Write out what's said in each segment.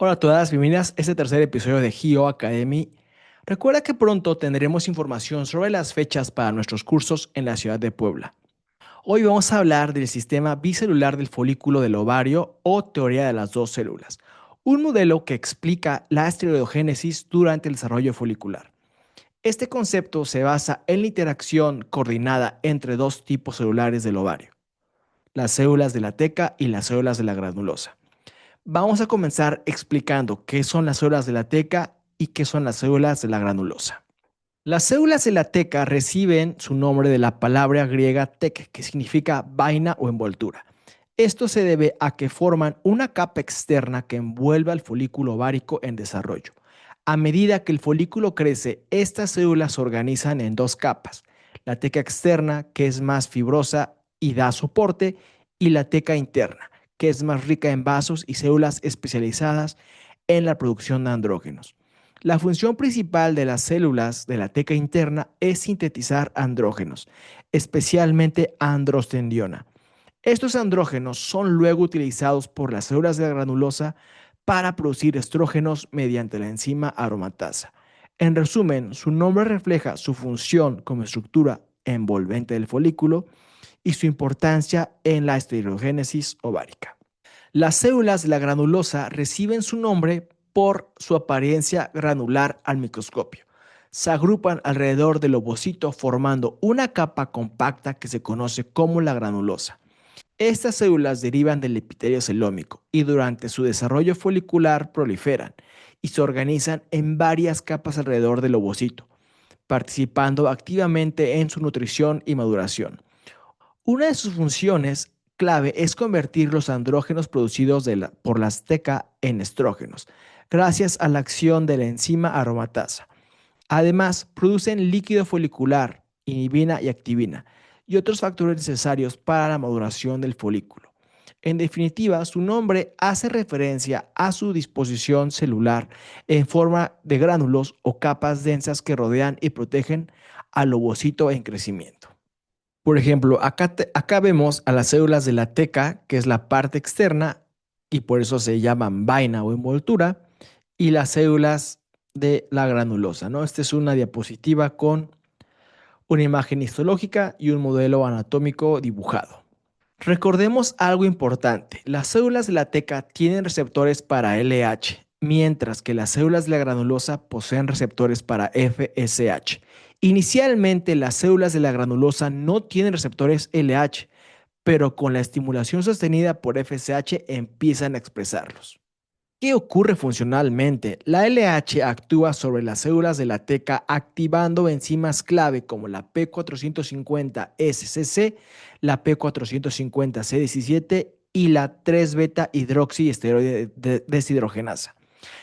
Hola a todas, bienvenidas a este tercer episodio de Geo Academy. Recuerda que pronto tendremos información sobre las fechas para nuestros cursos en la ciudad de Puebla. Hoy vamos a hablar del sistema bicelular del folículo del ovario o teoría de las dos células, un modelo que explica la esteroidogénesis durante el desarrollo folicular. Este concepto se basa en la interacción coordinada entre dos tipos celulares del ovario, las células de la teca y las células de la granulosa. Vamos a comenzar explicando qué son las células de la teca y qué son las células de la granulosa. Las células de la teca reciben su nombre de la palabra griega tek, que significa vaina o envoltura. Esto se debe a que forman una capa externa que envuelve al folículo ovárico en desarrollo. A medida que el folículo crece, estas células se organizan en dos capas: la teca externa, que es más fibrosa y da soporte, y la teca interna, que es más rica en vasos y células especializadas en la producción de andrógenos. La función principal de las células de la teca interna es sintetizar andrógenos, especialmente androstendiona. Estos andrógenos son luego utilizados por las células de la granulosa para producir estrógenos mediante la enzima aromatasa. En resumen, su nombre refleja su función como estructura envolvente del folículo y su importancia en la esteroigénesis ovárica. Las células de la granulosa reciben su nombre por su apariencia granular al microscopio. Se agrupan alrededor del ovocito formando una capa compacta que se conoce como la granulosa. Estas células derivan del epitelio celómico y durante su desarrollo folicular proliferan y se organizan en varias capas alrededor del ovocito, participando activamente en su nutrición y maduración. Una de sus funciones clave es convertir los andrógenos producidos por las teca en estrógenos, gracias a la acción de la enzima aromatasa. Además, producen líquido folicular, inhibina y activina, y otros factores necesarios para la maduración del folículo. En definitiva, su nombre hace referencia a su disposición celular en forma de gránulos o capas densas que rodean y protegen al ovocito en crecimiento. Por ejemplo, acá vemos a las células de la teca, que es la parte externa, y por eso se llaman vaina o envoltura, y las células de la granulosa, ¿no? Esta es una diapositiva con una imagen histológica y un modelo anatómico dibujado. Recordemos algo importante: las células de la teca tienen receptores para LH, mientras que las células de la granulosa poseen receptores para FSH. Inicialmente, las células de la granulosa no tienen receptores LH, pero con la estimulación sostenida por FSH empiezan a expresarlos. ¿Qué ocurre funcionalmente? La LH actúa sobre las células de la teca activando enzimas clave como la P450-SCC, la P450-C17 y la 3-beta hidroxiesteroide deshidrogenasa.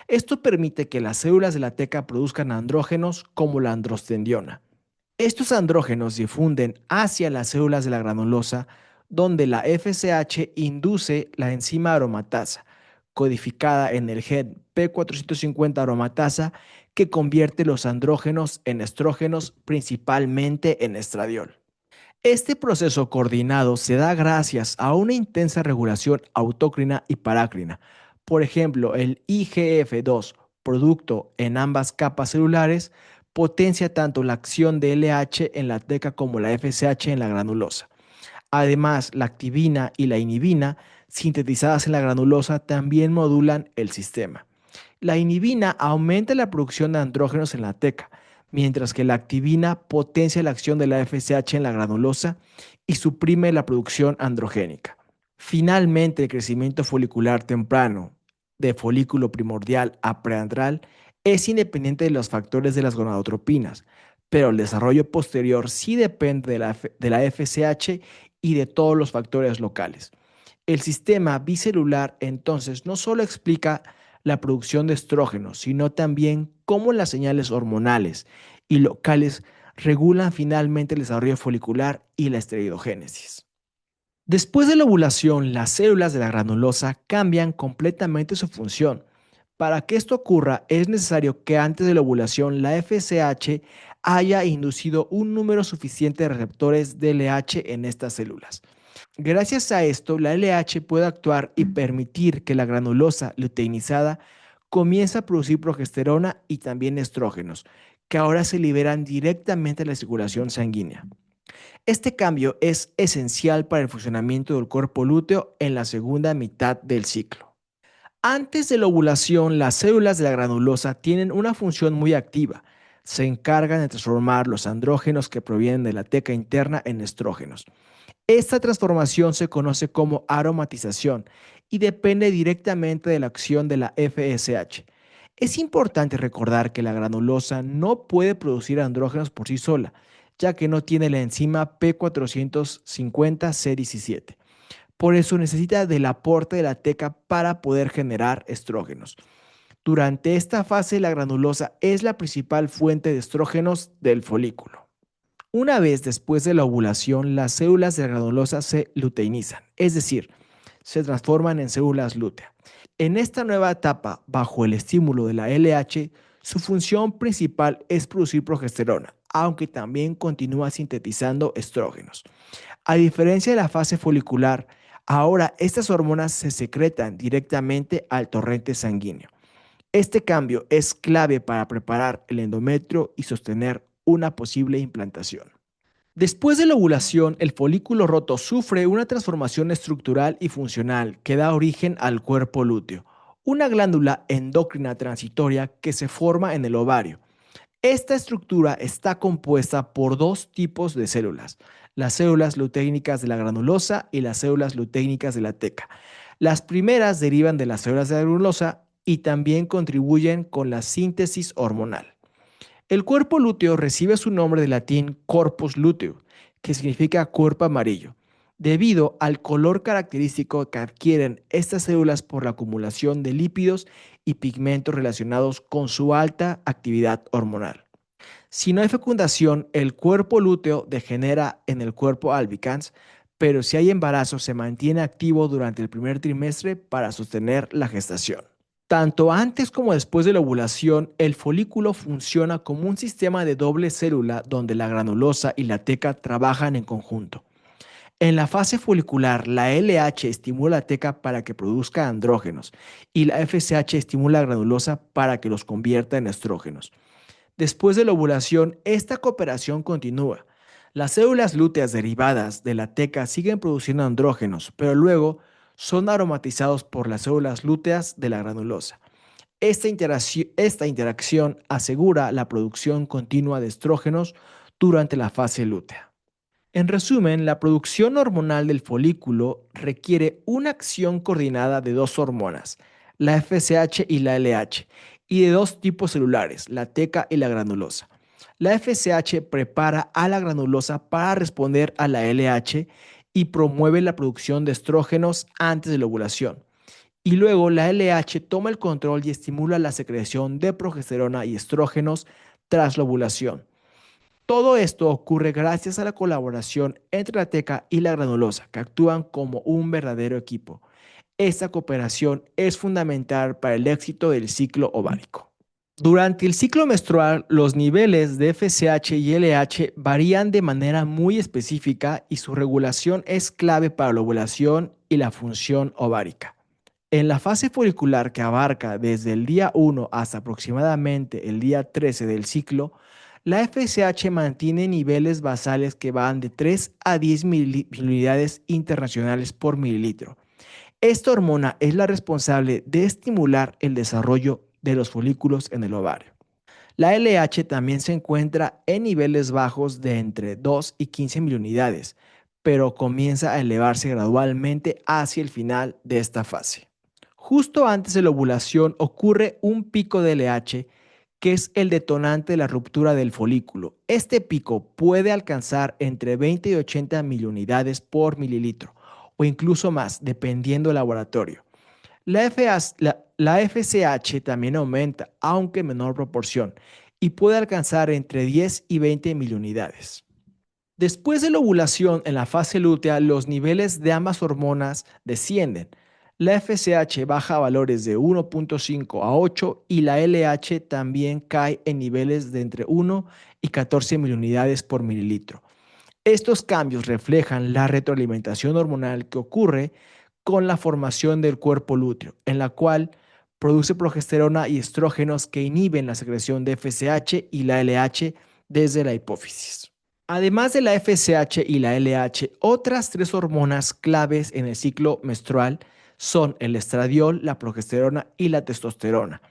Esto permite que las células de la teca produzcan andrógenos como la androstendiona. Estos andrógenos difunden hacia las células de la granulosa, donde la FSH induce la enzima aromatasa, codificada en el gen P450 aromatasa, que convierte los andrógenos en estrógenos, principalmente en estradiol. Este proceso coordinado se da gracias a una intensa regulación autócrina y parácrina. Por ejemplo, el IGF-2, producto en ambas capas celulares, potencia tanto la acción de LH en la teca como la FSH en la granulosa. Además, la activina y la inhibina, sintetizadas en la granulosa, también modulan el sistema. La inhibina aumenta la producción de andrógenos en la teca, mientras que la activina potencia la acción de la FSH en la granulosa y suprime la producción androgénica. Finalmente, el crecimiento folicular temprano, de folículo primordial a preantral, es independiente de los factores de las gonadotropinas, pero el desarrollo posterior sí depende de la FSH y de todos los factores locales. El sistema bicelular entonces no solo explica la producción de estrógenos, sino también cómo las señales hormonales y locales regulan finalmente el desarrollo folicular y la esteroidogénesis. Después de la ovulación, las células de la granulosa cambian completamente su función. Para que esto ocurra, es necesario que antes de la ovulación la FSH haya inducido un número suficiente de receptores de LH en estas células. Gracias a esto, la LH puede actuar y permitir que la granulosa luteinizada comienza a producir progesterona y también estrógenos, que ahora se liberan directamente a la circulación sanguínea. Este cambio es esencial para el funcionamiento del cuerpo lúteo en la segunda mitad del ciclo. Antes de la ovulación, las células de la granulosa tienen una función muy activa. Se encargan de transformar los andrógenos que provienen de la teca interna en estrógenos. Esta transformación se conoce como aromatización y depende directamente de la acción de la FSH. Es importante recordar que la granulosa no puede producir andrógenos por sí sola, ya que no tiene la enzima P450C17. Por eso necesita del aporte de la teca para poder generar estrógenos. Durante esta fase, la granulosa es la principal fuente de estrógenos del folículo. Una vez después de la ovulación, las células de la granulosa se luteinizan, es decir, se transforman en células lútea. En esta nueva etapa, bajo el estímulo de la LH, su función principal es producir progesterona, aunque también continúa sintetizando estrógenos. A diferencia de la fase folicular, ahora estas hormonas se secretan directamente al torrente sanguíneo. Este cambio es clave para preparar el endometrio y sostener una posible implantación. Después de la ovulación, el folículo roto sufre una transformación estructural y funcional que da origen al cuerpo lúteo, una glándula endocrina transitoria que se forma en el ovario. Esta estructura está compuesta por dos tipos de células, las células luteínicas de la granulosa y las células luteínicas de la teca. Las primeras derivan de las células de la granulosa y también contribuyen con la síntesis hormonal. El cuerpo lúteo recibe su nombre de latín corpus luteum, que significa cuerpo amarillo, debido al color característico que adquieren estas células por la acumulación de lípidos y pigmentos relacionados con su alta actividad hormonal. Si no hay fecundación, el cuerpo lúteo degenera en el cuerpo albicans, pero si hay embarazo se mantiene activo durante el primer trimestre para sostener la gestación. Tanto antes como después de la ovulación, el folículo funciona como un sistema de doble célula donde la granulosa y la teca trabajan en conjunto. En la fase folicular, la LH estimula la teca para que produzca andrógenos y la FSH estimula la granulosa para que los convierta en estrógenos. Después de la ovulación, esta cooperación continúa. Las células lúteas derivadas de la teca siguen produciendo andrógenos, pero luego son aromatizados por las células lúteas de la granulosa. Esta interacción asegura la producción continua de estrógenos durante la fase lútea. En resumen, la producción hormonal del folículo requiere una acción coordinada de dos hormonas, la FSH y la LH, y de dos tipos celulares, la teca y la granulosa. La FSH prepara a la granulosa para responder a la LH y promueve la producción de estrógenos antes de la ovulación. Y luego la LH toma el control y estimula la secreción de progesterona y estrógenos tras la ovulación. Todo esto ocurre gracias a la colaboración entre la teca y la granulosa, que actúan como un verdadero equipo. Esta cooperación es fundamental para el éxito del ciclo ovárico. Durante el ciclo menstrual, los niveles de FSH y LH varían de manera muy específica y su regulación es clave para la ovulación y la función ovárica. En la fase folicular, que abarca desde el día 1 hasta aproximadamente el día 13 del ciclo, la FSH mantiene niveles basales que van de 3 a 10 miliunidades internacionales por mililitro. Esta hormona es la responsable de estimular el desarrollo de los folículos en el ovario. La LH también se encuentra en niveles bajos de entre 2 y 15 miliunidades, pero comienza a elevarse gradualmente hacia el final de esta fase. Justo antes de la ovulación ocurre un pico de LH que es el detonante de la ruptura del folículo. Este pico puede alcanzar entre 20 y 80 miliunidades por mililitro o incluso más, dependiendo del laboratorio. La FSH también aumenta, aunque en menor proporción, y puede alcanzar entre 10 y 20 miliunidades. Después de la ovulación en la fase lútea, los niveles de ambas hormonas descienden. La FSH baja a valores de 1.5 a 8 y la LH también cae en niveles de entre 1 y 14 miliunidades por mililitro. Estos cambios reflejan la retroalimentación hormonal que ocurre con la formación del cuerpo lúteo, en la cual produce progesterona y estrógenos que inhiben la secreción de FSH y la LH desde la hipófisis. Además de la FSH y la LH, otras tres hormonas claves en el ciclo menstrual son el estradiol, la progesterona y la testosterona.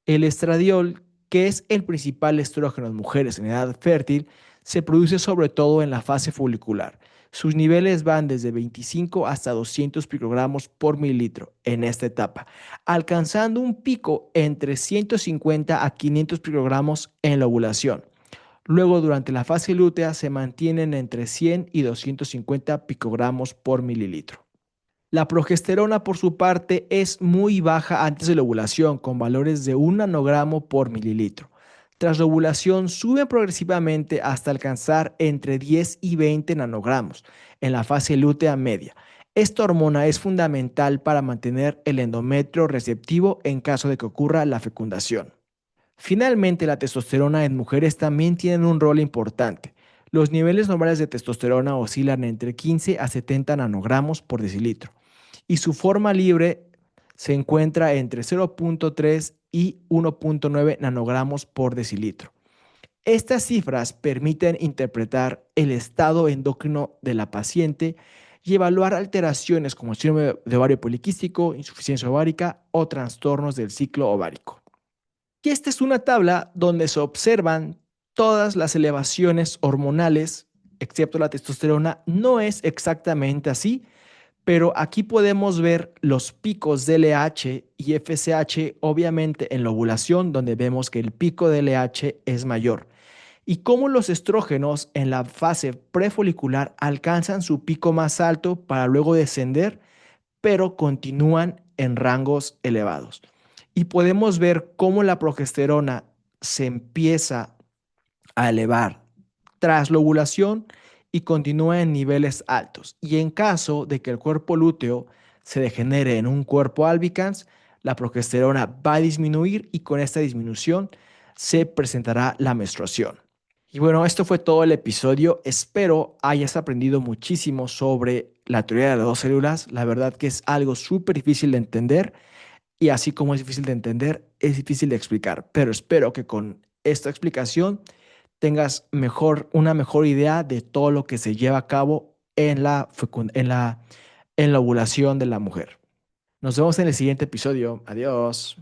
El estradiol, que es el principal estrógeno en mujeres en edad fértil, se produce sobre todo en la fase folicular. Sus niveles van desde 25 hasta 200 picogramos por mililitro en esta etapa, alcanzando un pico entre 150 a 500 picogramos en la ovulación. Luego, durante la fase lútea, se mantienen entre 100 y 250 picogramos por mililitro. La progesterona, por su parte, es muy baja antes de la ovulación, con valores de 1 nanogramo por mililitro. Tras la ovulación, sube progresivamente hasta alcanzar entre 10 y 20 nanogramos en la fase lútea media. Esta hormona es fundamental para mantener el endometrio receptivo en caso de que ocurra la fecundación. Finalmente, la testosterona en mujeres también tiene un rol importante. Los niveles normales de testosterona oscilan entre 15 a 70 nanogramos por decilitro y su forma libre se encuentra entre 0.3 y 1.9 nanogramos por decilitro. Estas cifras permiten interpretar el estado endocrino de la paciente y evaluar alteraciones como síndrome de ovario poliquístico, insuficiencia ovárica o trastornos del ciclo ovárico. Y esta es una tabla donde se observan todas las elevaciones hormonales, excepto la testosterona. No es exactamente así, pero aquí podemos ver los picos de LH y FSH, obviamente en la ovulación, donde vemos que el pico de LH es mayor. Y cómo los estrógenos en la fase prefolicular alcanzan su pico más alto para luego descender, pero continúan en rangos elevados. Y podemos ver cómo la progesterona se empieza a elevar tras la ovulación y continúa en niveles altos. Y en caso de que el cuerpo lúteo se degenere en un cuerpo albicans, la progesterona va a disminuir y con esta disminución se presentará la menstruación. Y bueno, esto fue todo el episodio. Espero hayas aprendido muchísimo sobre la teoría de las dos células. La verdad que es algo súper difícil de entender y así como es difícil de entender, es difícil de explicar. Pero espero que con esta explicación tengas una mejor idea de todo lo que se lleva a cabo en la ovulación de la mujer. Nos vemos en el siguiente episodio. Adiós.